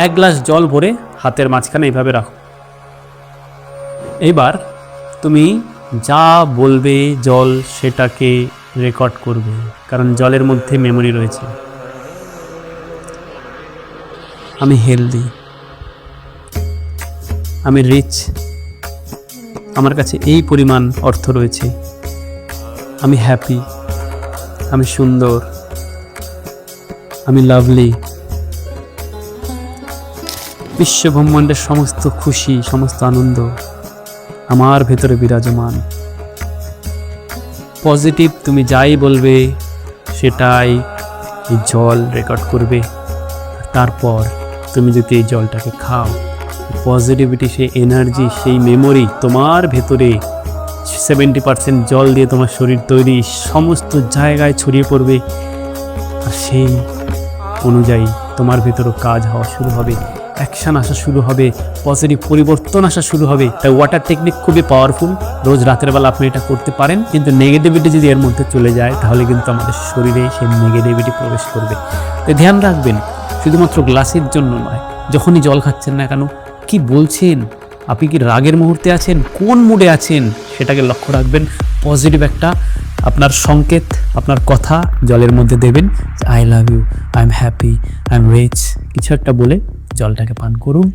1 glass জল ভরে হাতের মাঝখানে এইভাবে রাখো। এবার তুমি যা বলবে জল সেটাকে রেকর্ড করবে, কারণ জলের মধ্যে মেমোরি রয়েছে। আমি হেলদি, আমি রিচ, আমার কাছে এই পরিমাণ অর্থ রয়েছে, আমি হ্যাপি, আমি সুন্দর, আমি লাভলি, বিশ্ব ব্রহ্মাণ্ডের সমস্ত খুশি, সমস্ত আনন্দ আমার ভেতরে বিরাজমান। পজিটিভ তুমি যাই বলবে সেটাই এই জল রেকর্ড করবে। তারপর তুমি যদি এই জলটাকে খাও, পজিটিভিটি, সেই এনার্জি, সেই মেমোরি তোমার ভেতরে 70% জল দিয়ে তোমার শরীর তৈরি, সমস্ত জায়গায় ছড়িয়ে পড়বে। আর সেই অনুযায়ী তোমার ভেতরও কাজ হওয়া শুরু হবে, অ্যাকশান আসা শুরু হবে, পজিটিভ পরিবর্তন আসা শুরু হবে। তাই ওয়াটার টেকনিক খুবই পাওয়ারফুল। রোজ রাতের বেলা আপনি এটা করতে পারেন, কিন্তু নেগেটিভিটি যদি এর মধ্যে চলে যায় তাহলে কিন্তু আমাদের শরীরে সেই নেগেটিভিটি প্রবেশ করবে। তাই ধ্যান রাখবেন, শুধুমাত্র গ্লাসের জন্য নয়, যখনই জল খাচ্ছেন না কেন, কি বলছেন, আপনি কি রাগের মুহূর্তে আছেন, কোন মুডে আছেন সেটাকে লক্ষ্য রাখবেন। পজিটিভ একটা আপনার সংকেত, আপনার কথা জলের মধ্যে দেবেন। I love you, I am happy, I am rich, কিছু একটা বলে জলটাকে পান করুন।